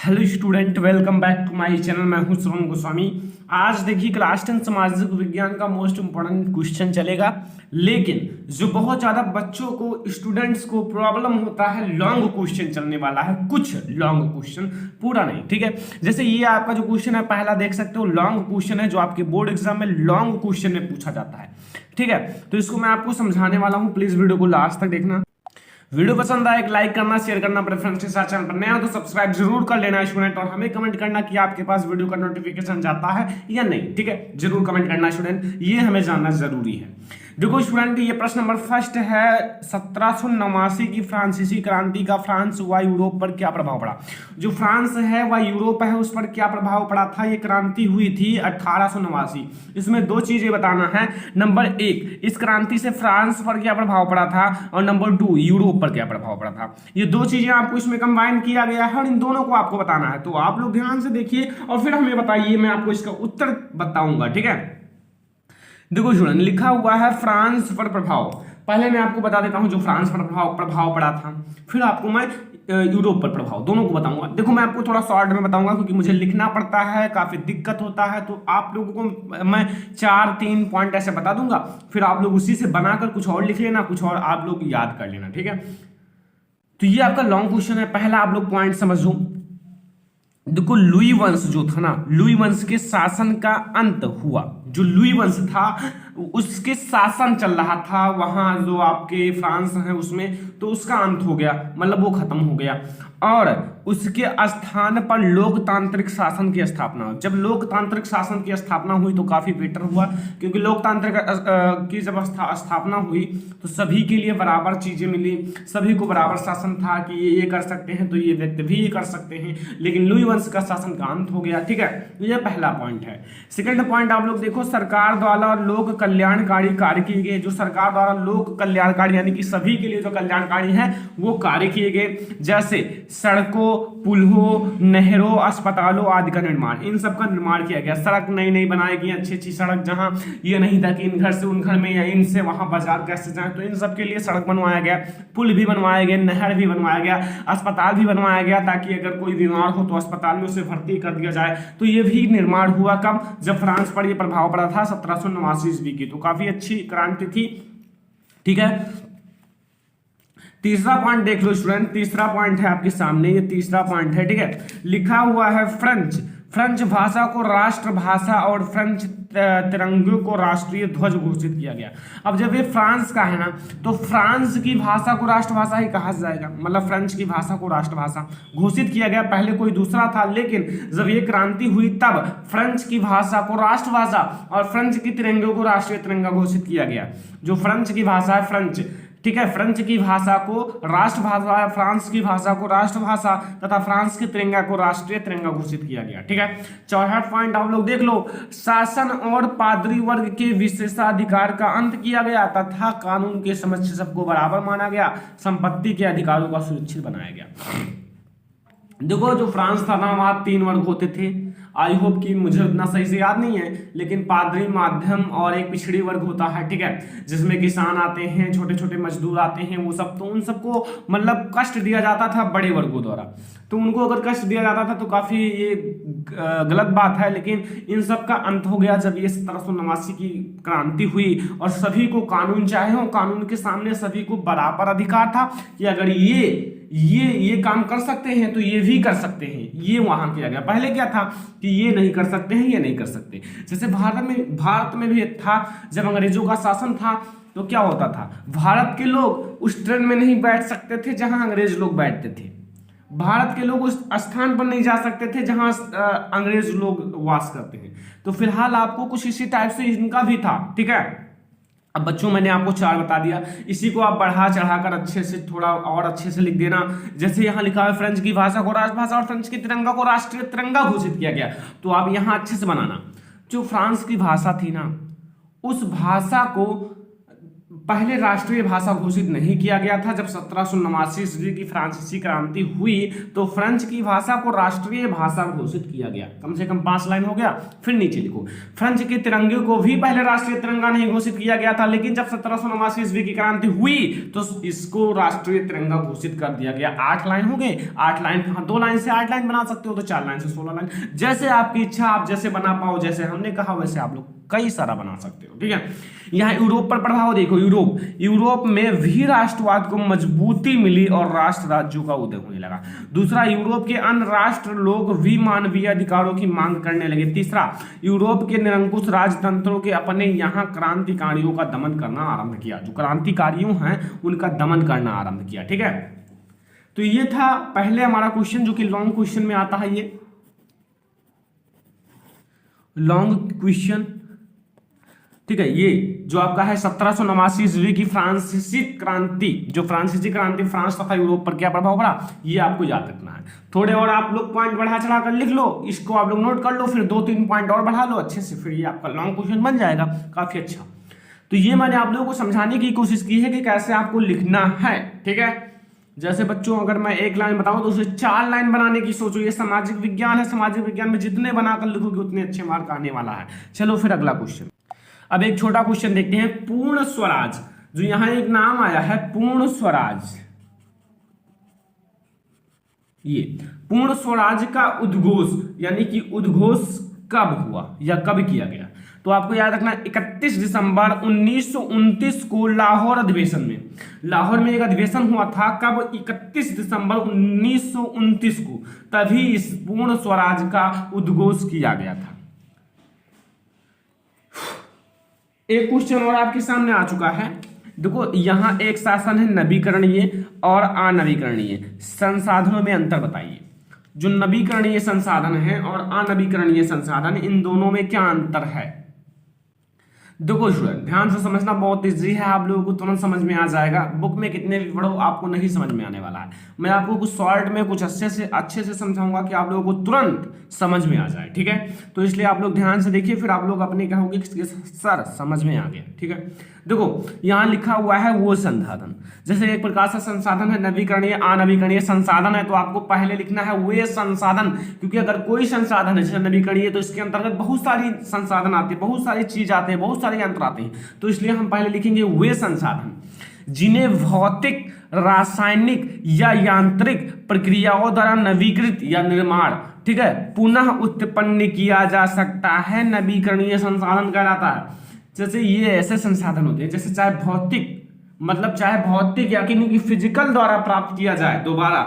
Hello student, welcome back to my channel. मैं हूं श्रवण गोस्वामी। आज देखिए क्लास 10 सामाजिक विज्ञान का मोस्ट इंपॉर्टेंट क्वेश्चन चलेगा, लेकिन जो बहुत ज्यादा बच्चों को स्टूडेंट्स को प्रॉब्लम होता है, लॉन्ग क्वेश्चन चलने वाला है, कुछ लॉन्ग क्वेश्चन, पूरा नहीं, ठीक है। जैसे ये आपका जो क्वेश्चन है पहला देख सकते हो, लॉन्ग क्वेश्चन है जो आपके बोर्ड एग्जाम में लॉन्ग क्वेश्चन में पूछा जाता है, ठीक है। तो इसको मैं आपको समझाने वाला हूं, प्लीज वीडियो को लास्ट तक देखना। वीडियो पसंद आए एक लाइक करना, शेयर करना, अपने फ्रेंड्स के साथ। चैनल पर नया हो तो सब्सक्राइब जरूर कर लेना स्टूडेंट, और हमें कमेंट करना कि आपके पास वीडियो का नोटिफिकेशन जाता है या नहीं, ठीक है। जरूर कमेंट करना स्टूडेंट, ये हमें जानना जरूरी है। देखो स्टूडेंट, ये प्रश्न नंबर फर्स्ट है, 1789 की फ्रांसीसी क्रांति का फ्रांस व यूरोप पर क्या प्रभाव पड़ा। जो फ्रांस है व यूरोप है उस पर क्या प्रभाव पड़ा था। ये क्रांति हुई थी 1889। इसमें दो चीजें बताना है। नंबर एक, इस क्रांति से फ्रांस पर क्या प्रभाव पड़ा था, और नंबर दो, यूरोप पर क्या प्रभाव पड़ा था। ये दो चीजें आपको इसमें कंबाइन किया गया है और इन दोनों को आपको बताना है। तो आप लोग ध्यान से देखिए और फिर हमें बताइए, मैं आपको इसका उत्तर बताऊंगा, ठीक है। देखो स्टूडेंट, लिखा हुआ है फ्रांस पर प्रभाव। पहले मैं आपको बता देता हूं जो फ्रांस पर प्रभाव पड़ा था, फिर आपको मैं यूरोप पर प्रभाव, दोनों को बताऊंगा। देखो मैं आपको थोड़ा शॉर्ट में बताऊंगा क्योंकि मुझे लिखना पड़ता है, काफी दिक्कत होता है। तो आप लोगों को मैं 4-3 पॉइंट ऐसे बता दूंगा, फिर आप लोग उसी से बनाकर कुछ और लिख लेना, कुछ और आप लोग याद कर लेना, ठीक है। तो ये आपका लॉन्ग क्वेश्चन है। पहला आप लोग पॉइंट समझो। देखो लुई वंश जो था ना, लुई वंश के शासन का अंत हुआ। जो लुई वंश था उसके शासन चल रहा था वहां जो आपके फ्रांस है उसमें, तो उसका अंत हो गया, मतलब वो खत्म हो गया। और उसके स्थान पर लोकतांत्रिक शासन की स्थापना हुई। जब लोकतांत्रिक शासन की स्थापना हुई तो काफी बेटर हुआ, क्योंकि लोकतांत्रिक की जब स्थापना हुई तो सभी के लिए बराबर चीजें मिली, सभी को बराबर शासन था कि ये कर सकते हैं तो ये व्यक्ति भी ये कर सकते हैं। लेकिन लुई वंश का शासन का अंत हो गया, ठीक है। ये पहला पॉइंट है। सेकंड पॉइंट आप लोग देखो, सरकार द्वारा लोक कल्याणकारी कार्य किए गए। जो सरकार द्वारा लोक कल्याणकारी यानी कि सभी के लिए जो कल्याणकारी है वो कार्य किए गए, जैसे सड़कों, पुलों, नहरों, अस्पतालों आदि का निर्माण। इन सब का निर्माण किया गया। सड़क नई नई बनाई गई, अच्छी अच्छी सड़क, जहां ये नहीं था कि इन घर से उन घर में या इनसे वहां बाजार कैसे जाए, तो इन सब के लिए सड़क बनवाया गया। पुल भी बनवाए गए, नहर भी बनवाया गया, अस्पताल भी बनवाया गया, ताकि अगर कोई बीमार हो तो अस्पताल में उसे भर्ती कर दिया जाए। तो ये भी निर्माण हुआ कब, जब फ्रांस पर यह प्रभाव पड़ा था 1789 ईस्वी की। तो काफी अच्छी क्रांति थी, ठीक है। तीसरा पॉइंट देख लो स्टूडेंट, तीसरा पॉइंट है आपके सामने, ये तीसरा पॉइंट है, ठीक है। लिखा हुआ है फ्रेंच भाषा को राष्ट्रभाषा और फ्रेंच तिरंगे को राष्ट्रीय ध्वज घोषित किया गया। अब जब ये फ्रांस का है ना, तो फ्रांस की भाषा को राष्ट्रभाषा ही कहा जाएगा, मतलब फ्रेंच की भाषा को राष्ट्रभाषा घोषित किया गया। पहले कोई दूसरा था, लेकिन जब ये क्रांति हुई तब फ्रेंच की भाषा को राष्ट्रभाषा और फ्रेंच की तिरंगे को राष्ट्रीय तिरंगा घोषित किया गया। जो फ्रेंच की भाषा है फ्रेंच, ठीक है, फ्रेंच की भाषा को राष्ट्रभाषा है, फ्रांस की भाषा को राष्ट्रभाषा तथा फ्रांस के तिरंगा को राष्ट्रीय तिरंगा घोषित किया गया, ठीक है। चौथा पॉइंट आप लोग देख लो, शासन और पादरी वर्ग के विशेषाधिकार का अंत किया गया तथा कानून के समक्ष सबको बराबर माना गया, संपत्ति के अधिकारों का सुरक्षित बनाया गया। देखो जो फ्रांस था ना, वहां 3 वर्ग होते थे। आई होप कि मुझे उतना सही से याद नहीं है, लेकिन पादरी, माध्यम और एक पिछड़ी वर्ग होता है, ठीक है, जिसमें किसान आते हैं, छोटे छोटे मजदूर आते हैं, वो सब। तो उन सबको मतलब कष्ट दिया जाता था बड़े वर्गों द्वारा। तो उनको अगर कष्ट दिया जाता था तो काफी ये गलत बात है। लेकिन इन सब का अंत हो गया जब ये 1789 की क्रांति हुई और सभी को कानून चाहे हो, कानून के सामने सभी को बराबर अधिकार था कि अगर ये काम कर सकते हैं तो ये भी कर सकते हैं। ये वहां किया गया। पहले क्या था कि ये नहीं कर सकते हैं, ये नहीं कर सकते। जैसे भारत में भी था, जब अंग्रेजों का शासन था तो क्या होता था, भारत के लोग उस ट्रेन में नहीं बैठ सकते थे जहां अंग्रेज लोग बैठते थे। भारत के लोग उस स्थान पर नहीं जा सकते थे जहां अंग्रेज लोग वास करते हैं। तो फिलहाल आपको कुछ इसी टाइप से इनका भी था, ठीक है। अब बच्चों मैंने आपको 4 बता दिया, इसी को आप बढ़ा चढ़ाकर अच्छे से थोड़ा और अच्छे से लिख देना। जैसे यहाँ लिखा है फ्रेंच की भाषा को राष्ट्रभाषा और फ्रेंच के तिरंगा को राष्ट्रीय तिरंगा घोषित किया गया, तो आप यहाँ अच्छे से बनाना। जो फ्रांस की भाषा थी ना, उस भाषा को पहले राष्ट्रीय भाषा घोषित नहीं किया गया था। जब 1789 ईस्वी की फ्रांसीसी क्रांति हुई तो फ्रेंच की भाषा को राष्ट्रीय भाषा घोषित किया गया। कम से कम 5 लाइन हो गया। फिर नीचे लिखो, फ्रेंच के तिरंगे को भी पहले राष्ट्रीय तिरंगा नहीं घोषित किया गया था, लेकिन जब 1789 ईस्वी की क्रांति हुई तो इसको राष्ट्रीय तिरंगा घोषित कर दिया गया। 8 लाइन हो गए। 8 लाइन, 2 लाइन से 8 लाइन बना सकते हो तो 4 लाइन से 16 लाइन, जैसे आपकी इच्छा, आप जैसे बना पाओ, जैसे हमने कहा वैसे आप लोग कई सारा बना सकते हो। ठीक है, यहाँ यूरोप पर प्रभाव देखो। यूरोप में भी राष्ट्रवाद को मजबूती मिली और राष्ट्र राज्यों का उदय होने लगा। दूसरा, यूरोप के अन्य राष्ट्र लोग भी मानवीय अधिकारों की मांग करने लगे। तीसरा, यूरोप के निरंकुश राजतंत्रों के अपने यहाँ क्रांतिकारियों का दमन करना आरंभ किया। जो क्रांतिकारियों हैं उनका दमन करना आरंभ किया। ठीक है, तो ये था पहले हमारा क्वेश्चन, जो कि लॉन्ग क्वेश्चन में आता है। ये लॉन्ग क्वेश्चन, ठीक है, ये जो आपका है 1789 ईस्वी की फ्रांसीसी क्रांति, जो फ्रांसीसी क्रांति फ्रांस तथा यूरोप पर क्या प्रभाव पड़ा, ये आपको याद रखना है। थोड़े और आप लोग पॉइंट बढ़ा चढ़ा कर लिख लो, इसको आप लोग नोट कर लो, फिर 2-3 पॉइंट और बढ़ा लो अच्छे से, फिर ये आपका लॉन्ग क्वेश्चन बन जाएगा काफी अच्छा। तो ये मैंने आप लोगों को समझाने की कोशिश की है कि कैसे आपको लिखना है। ठीक है, जैसे बच्चों अगर मैं 1 लाइन बताऊं तो उसे 4 लाइन बनाने की सोचो। ये सामाजिक विज्ञान है, सामाजिक विज्ञान में जितने बनाकर लिखोगे उतने अच्छे मार्क आने वाला है। चलो फिर अगला क्वेश्चन। अब एक छोटा क्वेश्चन देखते हैं, पूर्ण स्वराज। जो यहां एक नाम आया है पूर्ण स्वराज, ये पूर्ण स्वराज का उद्घोष यानी कि उद्घोष कब हुआ या कब किया गया, तो आपको याद रखना 31 दिसंबर 1929 को लाहौर अधिवेशन में, लाहौर में एक अधिवेशन हुआ था। कब? 31 दिसंबर 1929 को, तभी इस पूर्ण स्वराज का उद्घोष किया गया था। एक क्वेश्चन और आपके सामने आ चुका है। देखो यहां एक शासन है नवीकरणीय और अनवीकरणीय, संसाधनों में अंतर बताइए। जो नवीकरणीय संसाधन है और अनवीकरणीय संसाधन, इन दोनों में क्या अंतर है? देखो स्टूडेंट ध्यान से समझना, बहुत इजी है, आप लोगों को तुरंत समझ में आ जाएगा। बुक में कितने भी पढ़ो आपको नहीं समझ में आने वाला है। मैं आपको कुछ शॉर्ट में कुछ अच्छे से समझाऊंगा कि आप लोगों को तुरंत समझ में आ जाए। ठीक है, तो इसलिए आप लोग ध्यान से देखिए, फिर आप लोग अपने कहोगे कि सर समझ में आ गया। ठीक है, देखो यहाँ लिखा हुआ है वो संसाधन, जैसे एक प्रकार से संसाधन है नवीकरणीय अनवीकरणीय संसाधन है, तो आपको पहले लिखना है वे संसाधन, क्योंकि अगर कोई संसाधन है जैसे नवीकरणीय तो इसके अंतर्गत बहुत सारी संसाधन आते हैं, बहुत सारी चीज आते हैं, बहुत सारे यंत्र आते हैं, तो इसलिए हम पहले लिखेंगे वे संसाधन जिन्हें भौतिक, रासायनिक या यांत्रिक प्रक्रियाओं द्वारा नवीकृत या निर्माण, ठीक है, पुनः उत्पन्न किया जा सकता है, नवीकरणीय संसाधन कहलाता है। जैसे ये ऐसे संसाधन होते हैं जैसे चाहे भौतिक, मतलब चाहे भौतिक या कि फिजिकल द्वारा प्राप्त किया जाए दोबारा,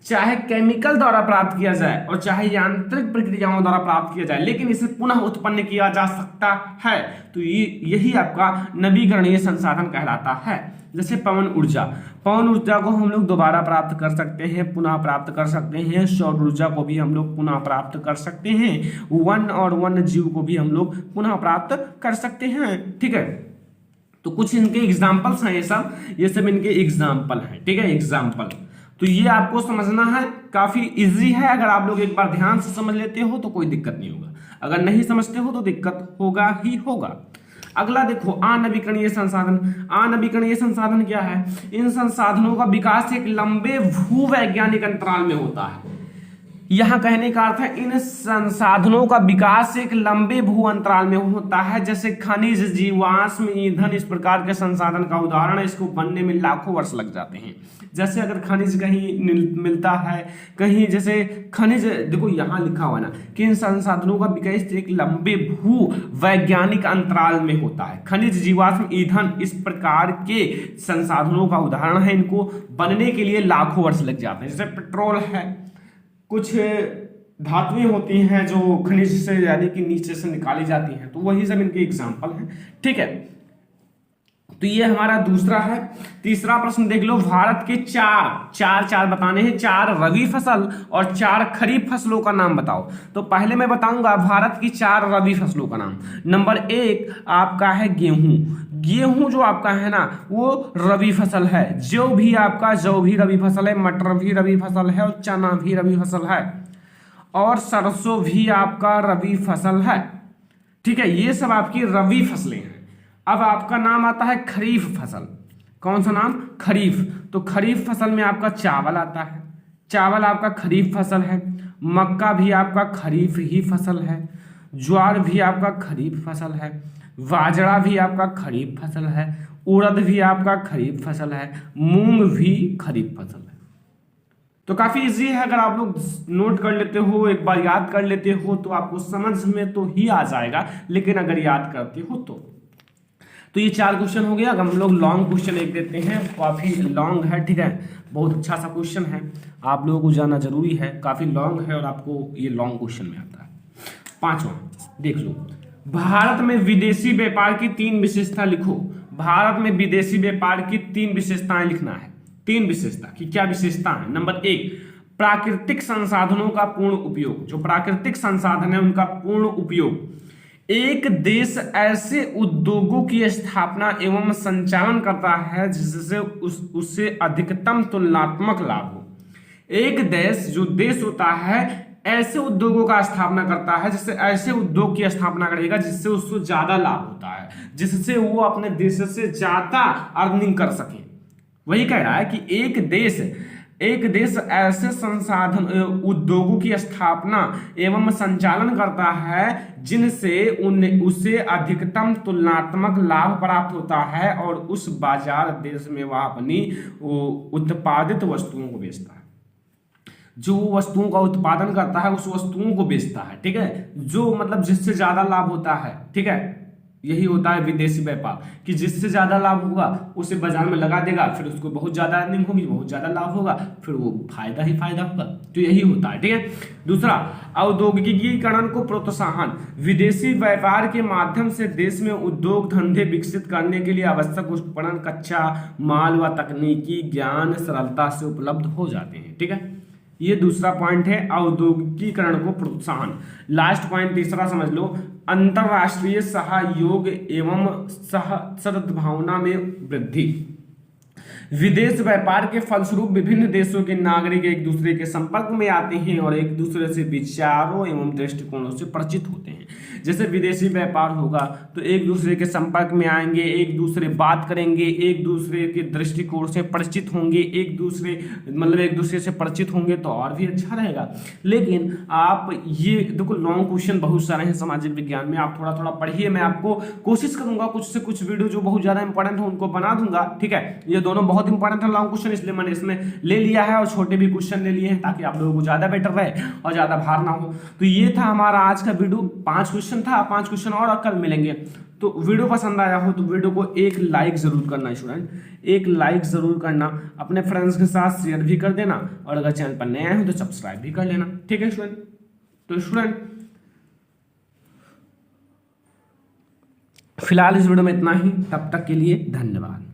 चाहे केमिकल द्वारा प्राप्त किया जाए और चाहे यांत्रिक प्रक्रियाओं द्वारा प्राप्त किया जाए, लेकिन इसे पुनः उत्पन्न किया जा सकता है, तो यही आपका नवीकरणीय संसाधन कहलाता है। जैसे पवन ऊर्जा, पवन ऊर्जा को हम लोग दोबारा प्राप्त कर सकते हैं, पुनः प्राप्त कर सकते हैं। सौर ऊर्जा को भी हम लोग पुनः प्राप्त कर सकते हैं। वन और वन्य जीव को भी हम लोग पुनः प्राप्त कर सकते हैं। ठीक है, तो कुछ इनके एग्जाम्पल्स हैं, ये सब इनके एग्जाम्पल हैं। ठीक है, एग्जाम्पल, तो ये आपको समझना है, काफी इजी है। अगर आप लोग एक बार ध्यान से समझ लेते हो तो कोई दिक्कत नहीं होगा, अगर नहीं समझते हो तो दिक्कत होगा ही होगा। अगला देखो अनवीकरणीय संसाधन। अनवीकरणीय संसाधन क्या है? इन संसाधनों का विकास एक लंबे भूवैज्ञानिक अंतराल में होता है। यहां कहने का अर्थ है इन संसाधनों का विकास एक लंबे भू अंतराल में होता है, जैसे खनिज, जीवाश्म ईंधन, इस प्रकार के संसाधन का उदाहरण है। इसको बनने में लाखों वर्ष लग जाते हैं। जैसे अगर खनिज कहीं मिलता है, कहीं जैसे खनिज, देखो यहाँ लिखा हुआ ना कि इन संसाधनों का विकास एक लंबे भू वैज्ञानिक अंतराल में होता है। खनिज, जीवाश्म ईंधन, इस प्रकार के संसाधनों का उदाहरण है। इनको बनने के लिए लाखों वर्ष लग जाते हैं। जैसे पेट्रोल है, कुछ धातुएं होती हैं जो खनिज से यानी कि नीचे से निकाली जाती हैं, तो वही सब इनके एग्जाम्पल हैं। ठीक है, तो ये हमारा दूसरा है। तीसरा प्रश्न देख लो, भारत के चार बताने हैं, 4 रबी फसल और 4 खरीफ फसलों का नाम बताओ। तो पहले मैं बताऊंगा भारत की 4 रबी फसलों का नाम। नंबर 1 आपका है गेहूं। गेहूं जो आपका है ना वो रबी फसल है। जौ भी रबी फसल है, मटर भी रबी फसल है और चना भी रबी फसल है, और सरसों भी आपका रबी फसल है। ठीक है, ये सब आपकी रबी फसलें हैं। अब आपका नाम आता है खरीफ फसल। कौन सा नाम? खरीफ। तो खरीफ फसल में आपका चावल आता है, चावल आपका खरीफ फसल है। मक्का भी आपका खरीफ ही फसल है। ज्वार भी आपका खरीफ फसल है। बाजरा भी आपका खरीफ फसल है। उड़द भी आपका खरीफ फसल है। मूंग भी खरीफ फसल है। तो काफी इजी है, अगर आप लोग नोट कर लेते हो, एक बार याद कर लेते हो तो आपको समझ में तो ही आ जाएगा, लेकिन अगर याद करते हो तो ये 4 क्वेश्चन हो गया। अगर हम लोग लॉन्ग क्वेश्चन एक देते हैं, काफी लॉन्ग है, ठीक है, बहुत अच्छा सा क्वेश्चन है, आप लोगों को जानना जरूरी है, काफी लॉन्ग है और आपको ये लॉन्ग क्वेश्चन में आता है। 5वां देख लो, भारत में विदेशी व्यापार की 3 विशेषता लिखो। भारत में विदेशी व्यापार की 3 विशेषताएं लिखना है। 3 विशेषता की क्या विशेषता है? नंबर 1, प्राकृतिक संसाधनों का पूर्ण उपयोग। जो प्राकृतिक संसाधन है उनका पूर्ण उपयोग। एक देश ऐसे उद्योगों की स्थापना एवं संचालन करता है जिससे उससे अधिकतम तुलनात्मक लाभ हो। एक देश, जो देश होता है, ऐसे उद्योगों का स्थापना करता है, जिससे ऐसे उद्योग की स्थापना करेगा जिससे उसको ज्यादा लाभ होता है, जिससे वो अपने देश से ज्यादा अर्निंग कर सके। वही कह रहा है कि एक देश ऐसे संसाधन उद्योगों की स्थापना एवं संचालन करता है जिनसे उसे अधिकतम तुलनात्मक लाभ प्राप्त होता है और उस बाजार देश में वह अपनी उत्पादित वस्तुओं को बेचता है। जो वस्तुओं का उत्पादन करता है उस वस्तुओं को बेचता है, ठीक है, जो मतलब जिससे ज्यादा लाभ होता है, ठीक है, यही होता है विदेशी व्यापार, कि जिससे ज्यादा लाभ होगा उसे बाजार में लगा देगा, फिर उसको बहुत ज्यादा अर्निंग होगी, बहुत ज्यादा लाभ होगा, फिर वो फायदा ही फायदा होगा। तो यही होता है, ठीक है। दूसरा, औद्योगिकीकरण को प्रोत्साहन। विदेशी व्यापार के माध्यम से देश में उद्योग धंधे विकसित करने के लिए आवश्यक उपकरण, कच्चा माल व तकनीकी ज्ञान सरलता से उपलब्ध हो जाते हैं, ठीक है। ये दूसरा पॉइंट है, औद्योगिकीकरण को प्रोत्साहन। लास्ट पॉइंट तीसरा समझ लो, अंतरराष्ट्रीय सहयोग एवं सद्भावना में वृद्धि। विदेश व्यापार के फलस्वरूप विभिन्न देशों के नागरिक एक दूसरे के संपर्क में आते हैं और एक दूसरे से विचारों एवं दृष्टिकोणों से परिचित होते हैं। जैसे विदेशी व्यापार होगा तो एक दूसरे के संपर्क में आएंगे, एक दूसरे बात करेंगे, एक दूसरे के दृष्टिकोण से परिचित होंगे, एक दूसरे से परिचित होंगे तो और भी अच्छा रहेगा। लेकिन आप ये देखो, लॉन्ग क्वेश्चन बहुत सारे हैं सामाजिक विज्ञान में, आप थोड़ा थोड़ा पढ़िए। मैं आपको कोशिश करूंगा कुछ से कुछ वीडियो जो बहुत ज्यादा इंपॉर्टेंट हो उनको बना दूंगा, ठीक है। ये दोनों बहुत इंपॉर्टेंट है लॉन्ग क्वेश्चन, इसलिए मैंने इसमें ले लिया है और छोटे भी क्वेश्चन ले लिए हैं ताकि आप लोगों को ज्यादा बेटर रहे और ज्यादा भार ना हो। तो ये था हमारा आज का वीडियो, 5 क्वेश्चन था, 5 क्वेश्चन और कल मिलेंगे। तो वीडियो पसंद आया हो तो वीडियो को एक लाइक जरूर करना स्टूडेंट, एक लाइक जरूर करना, अपने फ्रेंड्स के साथ शेयर भी कर देना और अगर चैनल पर नए हो तो सब्सक्राइब भी कर लेना, ठीक है स्टूडेंट। तो स्टूडेंट फिलहाल इस वीडियो में इतना ही, तब तक के लिए धन्यवाद।